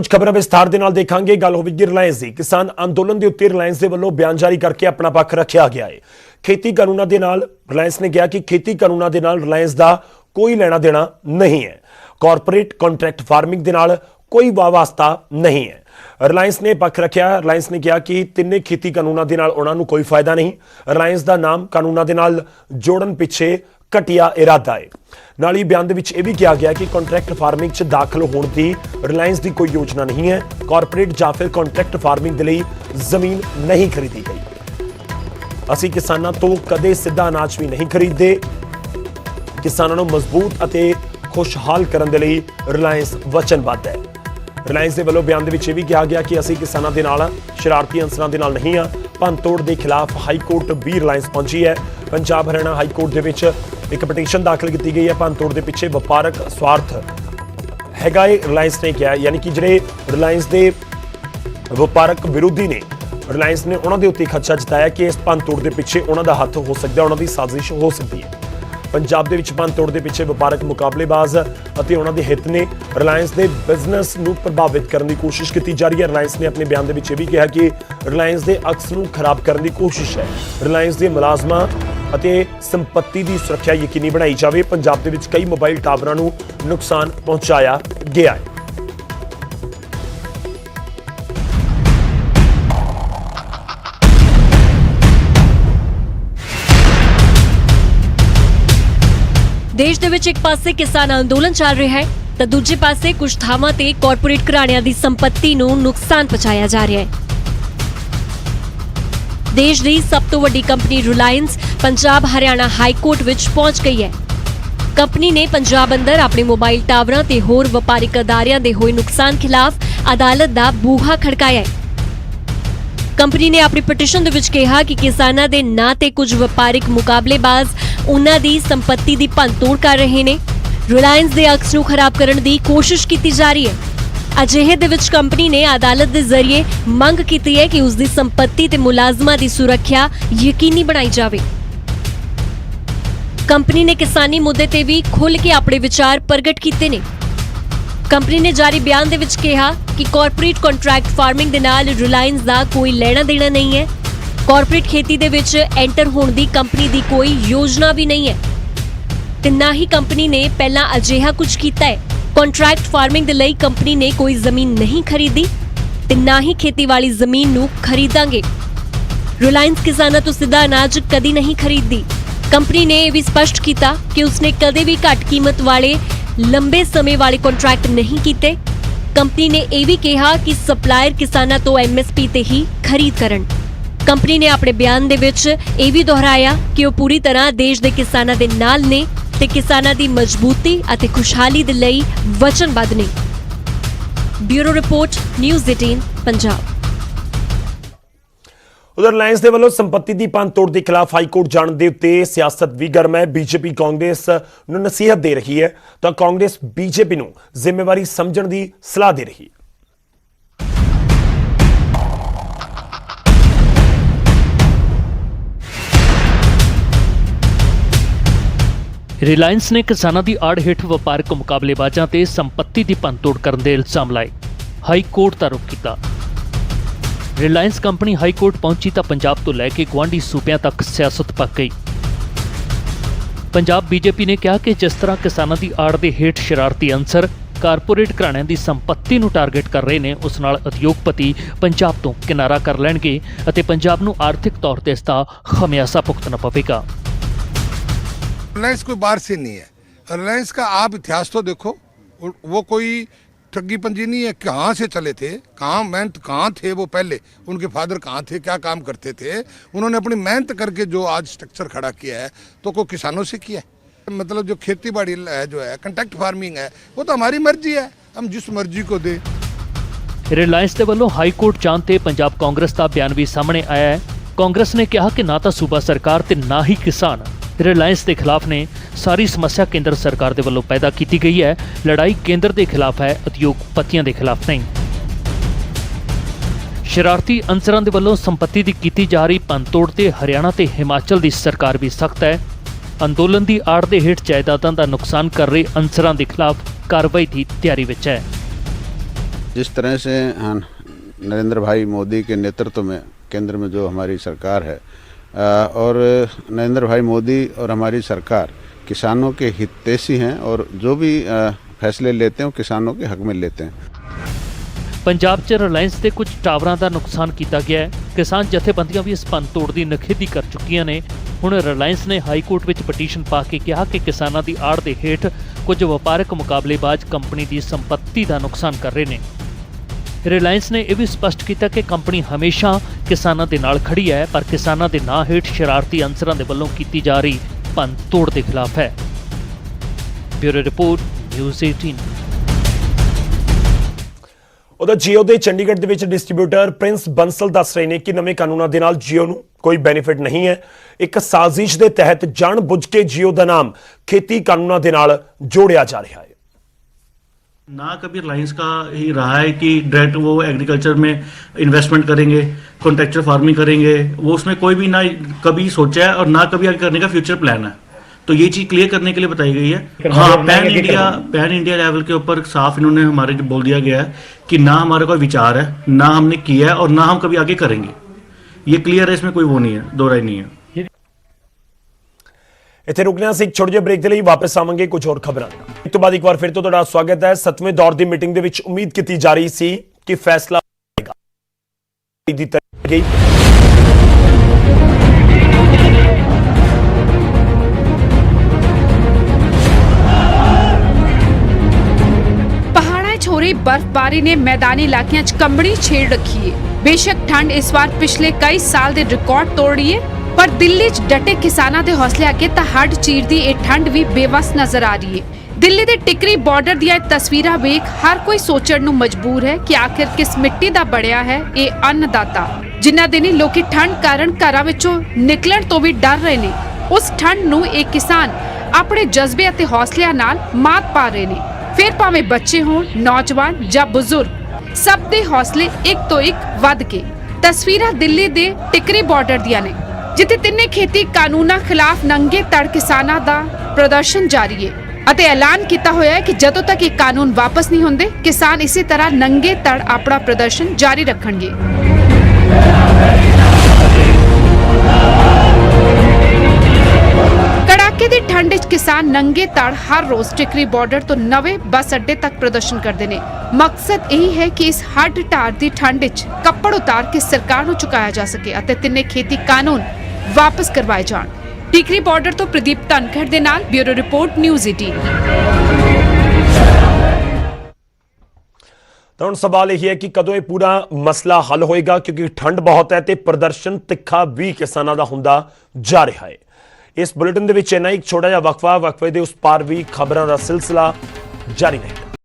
कुछ खबर विस्तार के नाल देखांगे। गल होगी रिलायंस की। किसान अंदोलन के उत्ते रिलायंस के वलों बयान जारी करके अपना पक्ष रखा गया है। खेती कानूनों के नाल रिलायंस ने कहा कि खेती कानूनों के नाल रिलायंस का कोई लेना देना नहीं है। कॉरपोरेट कॉन्ट्रैक्ट फार्मिंग के नाल कोई वास्ता नहीं है। रिलायंस ने पक्ष रखा। रिलायंस ने कहा कि तिन्ने खेती कानूनों के नाल उन्हां नूं कोई फायदा नहीं। रिलायंस का नाम कानूनों के नाल जोड़न पिछे घटिया इरादा है। नाल ही बयान दे विच यह भी कहा गया कि कॉन्ट्रैक्ट फार्मिंग च दाखिल होने की रिलायंस की कोई योजना नहीं है। कॉरपोरेट या फिर कॉन्ट्रैक्ट फार्मिंग के लिए जमीन नहीं खरीदी गई। असी किसानों तो कदे सीधा अनाज भी नहीं खरीदते। किसानों को मजबूत और खुशहाल करने के लिए रिलायंस वचनबद्ध है। रिलायंस के वलों बयान दे भी कहा गया कि असी किसानों के नाल शरारती अंसरां दे नाल नहीं हाँ। भंनतोड़ के खिलाफ हाईकोर्ट भी रिलायंस पहुंची है। पंजाब हरियाणा हाईकोर्ट के विच एक पटीशन दाखिल की गई है। भंनतोड़ के पिछे वपारक स्वार्थ हैगा रिलायंस ने कहा, यानी कि जिहड़े रिलायंस के वपारक विरोधी ने रिलायंस ने उन्होंने उत्ते खदशा जताया कि इस भंनतोड़ के पिछे उन्होंने हथ हो सकता है, उन्होंने साजिश हो सकती है। पंजाब के विच भंनतोड़ के पिछे वपारक मुकाबलेबाज और उन्होंने हित ने रिलायंस के बिजनेस को प्रभावित करने की कोशिश की जा रही है। रिलायंस ने अपने बयान में भी कहा कि रिलायंस के अक्स को खराब करने की कोशिश है। रिलायंस के मुलाजमां ਅਤੇ संपत्ति की सुरक्षा यकीनी बनाई जाए। पंजाब के विच कई मोबाइल टावरों को नुकसान पहुंचाया गया है। देश दे विच एक पासे किसान अंदोलन चल रहा है तो दूजे पासे कुछ थावां ते कॉरपोरेट घराणियां दी संपत्ति नूं नुकसान पहुंचाया जा रहा है। देश की सब तो वड्डी कंपनी रिलायंस पंजाब हरियाणा हाईकोर्ट विच पहुंच गई है। कंपनी ने पंजाब अंदर अपने मोबाइल टावरां ते होर वपारिक अदारियां दे होए नुकसान खिलाफ अदालत दा बूहा खड़काया है। कंपनी ने अपनी पटीशन दे विच कहा कि किसानां दे ना ते कुछ वपारिक मुकाबलेबाज उन्हां दी संपत्ति दी भंनतोड़ कर रहे ने। रिलायंस दे अक्स नूं खराब करन दी कोशिश की जा रही है। अजिहे दे विच कंपनी ने अदालत के जरिए मंग की है कि उसकी संपत्ति ते मुलाजमां दी सुरक्षा यकीनी बनाई जाए। कंपनी ने किसानी मुद्दे ते भी खुल के अपने विचार प्रगट किए ने। कंपनी ने जारी बयान दे विच कहा कि कॉरपोरेट कॉन्ट्रैक्ट फार्मिंग दे नाल रिलायंस दा कोई लेना देना नहीं है। कॉरपोरेट खेती दे विच एंटर होने दी कंपनी दी कोई योजना भी नहीं है ते ना ही कंपनी ने पहला अजिहा कुछ किया है। कॉन्ट्रैक्ट फार्मिंग दे लई कंपनी ने कोई जमीन नहीं खरीदी ते ना ही खेती वाली जमीन नूं खरीदांगे। रिलायंस किसानां तो सीधा अनाज कदी नहीं खरीददी। कंपनी ने यह भी स्पष्ट किया कि उसने कदे भी घट कीमत वाले लंबे समय वाले कॉन्ट्रैक्ट नहीं कीते। कंपनी ने यह भी कहा कि सप्लायर किसानां तो MSP ते ही खरीद करन। कंपनी ने अपने बयान दे विच यह भी दोहराया कि वो पूरी तरह देश दे किसानां दे नाल ने ते किसानां दी मजबूती अते खुशहाली दे लई वचनबद्ध ने। Bureau report news 18 Punjab. उधर रिलायंस के वलों संपत्ति की भंनतोड़ के खिलाफ हाईकोर्ट जाने के उत्ते सियासत भी गर्म है। बीजेपी कांग्रेस नूं नसीहत दे रही है तो कांग्रेस बीजेपी नूं जिम्मेवारी समझण की सलाह दे रही है। रिलायंस ने किसानों की आड़ हेठ वपारक मुकाबलेबाजां ते संपत्ति की भंनतोड़ करने के इल्जाम लाए। हाईकोर्ट का रुख किया। रिलायंस कंपनी हाईकोर्ट पहुंची तो पंजाब तो लैके गुआढ़ी सूबे तक सियासत पक गई। पंजाब बीजेपी ने कहा कि जिस तरह किसानों की आड़ के हेठ शरारती अंसर कारपोरेट घराणिਆਂ की संपत्ति नूं टारगेट कर रहे हैं, उस नाल उद्योगपति पंजाब तो किनारा कर लैणगे अते पंजाब नूं आर्थिक तौर पर इसका खमियाजा भुगतना पवेगा। रिलायंस कोई बाहर से नहीं है। रिलायंस का आप इतिहास तो देखो, वो कोई ठगी पंजी नहीं है। कहाँ से चले थे, कहाँ थे वो पहले, उनके फादर कहाँ थे, क्या काम करते थे। उन्होंने अपनी मेहनत करके जो आज स्ट्रक्चर खड़ा किया है तो कोई किसानों से किया है। मतलब जो खेती बाड़ी है, जो है कॉन्ट्रैक्ट फार्मिंग है, वो तो हमारी मर्जी है, हम जिस मर्जी को दे। रिलायंस के वलों हाईकोर्ट जान ते पंजाब कांग्रेस का बयान भी सामने आया है। कांग्रेस ने कहा कि ना तो सूबा सरकार ते ना ही किसान रिलायंस के खिलाफ ने। सारी समस्या केंद्र सरकार के वलों पैदा की गई है। लड़ाई केंद्र के खिलाफ है, उद्योगपतियों के खिलाफ नहीं। शरारती अंसरां दे वलों संपत्ति की की जा रही भंनतोड़ ते हरियाणा ते हिमाचल की सरकार भी सख्त है। अंदोलन की आड़ के हेठ जायदादां का नुकसान कर रहे अंसरां के खिलाफ कार्रवाई की तैयारी विच है। जिस तरह से नरेंद्र भाई मोदी के नेतृत्व में केंद्र में जो हमारी सरकार है और नरेंद्र भाई मोदी और हमारी सरकार किसानों के हितैषी हैं और जो भी फैसले लेते हैं वो किसानों के हक में लेते हैं। ਪੰਜਾਬ 'ਚ ਰਿਲਾਇੰਸ ਦੇ ਕੁਝ ਟਾਵਰਾਂ ਦਾ ਨੁਕਸਾਨ ਕੀਤਾ ਗਿਆ ਹੈ। ਕਿਸਾਨ ਜਥੇਬੰਦੀਆਂ ਵੀ ਇਸ ਭੰਨ-ਤੋੜ ਦੀ ਨਿਖੇਧੀ ਕਰ ਚੁੱਕੀਆਂ ਨੇ। ਹੁਣ ਰਿਲਾਇੰਸ ਨੇ ਹਾਈ ਕੋਰਟ ਵਿੱਚ ਪਟੀਸ਼ਨ ਪਾ ਕੇ ਕਿਹਾ ਕਿ ਕਿਸਾਨਾਂ ਦੀ ਆੜ ਦੇ ਹੇਠ ਕੁਝ ਵਪਾਰਕ ਮੁਕਾਬਲੇਬਾਜ਼ ਕੰਪਨੀ ਦੀ ਸੰਪत्ति ਦਾ ਨੁਕਸਾਨ ਕਰ ਰਹੇ ਨੇ। ਰਿਲਾਇੰਸ ਨੇ ਇਹ ਵੀ ਸਪਸ਼ਟ ਕੀਤਾ ਕਿ ਕੰਪਨੀ ਹਮੇਸ਼ਾ ਕਿਸਾਨਾਂ ਦੇ ਨਾਲ ਖੜੀ ਹੈ, ਪਰ ਕਿਸਾਨਾਂ ਦੇ ਨਾਂ ਹੇਠ ਸ਼ਰਾਰਤੀ ਅਨਸਰਾਂ ਦੇ ਵੱਲੋਂ ਕੀਤੀ ਜਾ ਰਹੀ ਭੰਨ-ਤੋੜ ਦੇ ਖਿਲਾਫ ਹੈ। Bureau report, news 18। ਉਹਦਾ ਜੀਓ ਦੇ ਚੰਡੀਗੜ੍ਹ ਦੇ ਵਿੱਚ ਡਿਸਟ੍ਰੀਬਿਊਟਰ ਪ੍ਰਿੰਸ ਬੰਸਲ ਦੱਸ ਰਹੇ ਨੇ ਕਿ ਨਵੇਂ ਕਾਨੂੰਨਾਂ ਦੇ ਨਾਲ ਜੀਓ ਨੂੰ ਕੋਈ ਬੈਨੀਫਿਟ ਨਹੀਂ ਹੈ। ਇੱਕ ਸਾਜ਼ਿਸ਼ ਦੇ ਤਹਿਤ ਜਾਣਬੁੱਝ ਕੇ ਜੀਓ ਦਾ ਨਾਮ ਖੇਤੀ ਕਾਨੂੰਨਾਂ ਦੇ ਨਾਲ ਜੋੜਿਆ ਜਾ ਰਿਹਾ है। ना कभी रिलायंस का ही रहा है कि डायरेक्ट वो एग्रीकल्चर में इन्वेस्टमेंट करेंगे, कॉन्ट्रैक्चुअल फार्मिंग करेंगे, वो उसमें कोई भी ना कभी सोचा है और ना कभी आगे करने का फ्यूचर प्लान है। तो ये चीज़ क्लियर करने के लिए बताई गई है। हाँ, पैन इंडिया लेवल के ऊपर साफ इन्होंने हमारे बोल दिया गया है कि ना हमारा कोई विचार है, ना हमने किया है और ना हम कभी आगे करेंगे। ये क्लियर है, इसमें कोई वो नहीं है, दो राय नहीं है। ਇੱਥੇ ਰੁਕਣਾ ਸੀ ਇੱਕ ਛੋਟੇ ਜਿਹੇ ਬ੍ਰੇਕ ਦੇ ਲਈ। ਵਾਪਸ ਆਵਾਂਗੇ ਕੁਝ ਹੋਰ ਖਬਰਾਂ ਨਾਲ। ਇਸ ਤੋਂ ਬਾਅਦ ਇੱਕ ਵਾਰ ਫਿਰ ਤੋਂ ਤੁਹਾਡਾ ਸਵਾਗਤ ਹੈ। 7ਵੇਂ ਦੌਰ ਦੀ ਮੀਟਿੰਗ ਦੇ ਵਿੱਚ ਉਮੀਦ ਕੀਤੀ ਜਾ ਰਹੀ ਸੀ ਕਿ ਫੈਸਲਾ ਹੋਏਗਾ ਦੀ ਗਈ। पहाड़ां 'ਚ हो रही बर्फबारी ने मैदानी इलाकों 'ਚ कंबनी छेड़ रखी है। बेशक ठंड इस बार पिछले कई साल के रिकॉर्ड तोड़ रही है, पर दिल्ली 'ਚ डटे किसानां दे हौसले अगे तां हड्ड चीरदी ਇਹ ठंड भी बेवस नजर आ रही है। दिल्ली ਦੇ ਟਿਕਰੀ ਬਾਰਡਰ ਦੀਆਂ ਤਸਵੀਰਾਂ ਵੇਖ ਹਰ ਕੋਈ ਸੋਚਣ ਨੂੰ ਮਜਬੂਰ ਹੈ ਕਿ ਆਖਿਰ ਕਿਸ ਮਿੱਟੀ ਦਾ ਬਣਿਆ ਹੈ ਇਹ ਅੰਨਦਾਤਾ, ਜਿਨ੍ਹਾਂ ਦਿਨੀ ਲੋਕੀ ਠੰਡ ਕਾਰਨ ਘਰਾਂ ਵਿੱਚੋਂ ਨਿਕਲਣ ਤੋਂ ਵੀ ਡਰ ਰਹੇ ਨੇ। ਉਸ ਠੰਡ ਨੂੰ ਇਹ ਕਿਸਾਨ ਆਪਣੇ ਜਜ਼ਬੇ ਅਤੇ ਹੌਸਲਿਆਂ ਨਾਲ ਮਾਤ ਪਾ ਰਹੇ ਨੇ। ਫਿਰ ਭਾਵੇਂ ਬੱਚੇ ਹੋਣ, ਨੌਜਵਾਨ ਜਾਂ ਬਜ਼ੁਰਗ, ਸਭ ਦੇ ਹੌਸਲੇ ਇੱਕ ਤੋਂ ਇੱਕ ਵੱਧ ਕੇ। ਤਸਵੀਰਾਂ ਦਿੱਲੀ ਦੇ ਟਿਕਰੀ ਬਾਰਡਰ ਦੀਆਂ ਨੇ, ਜਿੱਥੇ ਤਿੰਨੇ ਖੇਤੀ ਕਾਨੂੰਨਾਂ ਖਿਲਾਫ ਨੰਗੇ ਧੜ ਕਿਸਾਨਾਂ ਦਾ ਪ੍ਰਦਰਸ਼ਨ ਜਾਰੀ ਹੈ ਅਤੇ ਐਲਾਨ ਕੀਤਾ ਹੋਇਆ ਹੈ ਕਿ ਜਦੋਂ ਤੱਕ ਇਹ ਕਾਨੂੰਨ ਵਾਪਸ ਨਹੀਂ ਹੁੰਦੇ, ਕਿਸਾਨ ਇਸੇ ਤਰ੍ਹਾਂ ਨੰਗੇ ਧੜ ਆਪਣਾ ਪ੍ਰਦਰਸ਼ਨ ਜਾਰੀ ਰੱਖਣਗੇ। ਕੜਾਕੇ ਦੀ ਠੰਡ ਵਿੱਚ ਕਿਸਾਨ ਨੰਗੇ ਧੜ ਹਰ ਰੋਜ਼ ਟਿਕਰੀ ਬਾਰਡਰ ਤੋਂ ਨਵੇਂ ਬੱਸ ਅੱਡੇ ਤੱਕ ਪ੍ਰਦਰਸ਼ਨ ਕਰਦੇ ਨੇ। ਮਕਸਦ ਇਹ ਹੈ ਕਿ ਇਸ ਹੱਡ ਢਾਰ ਦੀ ਠੰਡ ਵਿੱਚ ਕੱਪੜ ਉਤਾਰ ਕੇ ਸਰਕਾਰ ਨੂੰ ਚੁਕਾਇਆ ਜਾ ਸਕੇ ਅਤੇ ਤਿੰਨੇ ਖੇਤੀ ਕਾਨੂੰਨ ਵਾਪਸ ਕਰਵਾਏ ਜਾਣ। ਟਿਕਰੀ ਬਾਰਡਰ ਤੋਂ ਪ੍ਰਦੀਪ ਧਨਖੜ ਦੇ ਨਾਲ ਬਿਊਰੋ ਰਿਪੋਰਟ, ਨਿਊਜ਼ 18। ਤਾਂ ਹੁਣ ਸਵਾਲ ਇਹ ਹੈ ਕਿ ਕਦੋਂ ਇਹ ਪੂਰਾ ਮਸਲਾ ਹੱਲ ਹੋਏਗਾ, ਕਿਉਂਕਿ ਠੰਡ ਬਹੁਤ ਹੈ ਤੇ ਪ੍ਰਦਰਸ਼ਨ ਤਿੱਖਾ ਵੀ ਕਿਸਾਨਾਂ ਦਾ ਹੁੰਦਾ ਜਾ ਰਿਹਾ ਹੈ। ਇਸ ਬੁਲੇਟਿਨ ਦੇ ਵਿੱਚ ਇੰਨਾ ਇੱਕ ਛੋਟਾ ਜਿਹਾ ਵਕਫੇ ਦੇ ਉਸ ਪਾਰ ਵੀ ਖਬਰਾਂ ਦਾ ਸਿਲਸਿਲਾ ਜਾਰੀ ਰਹੇਗਾ।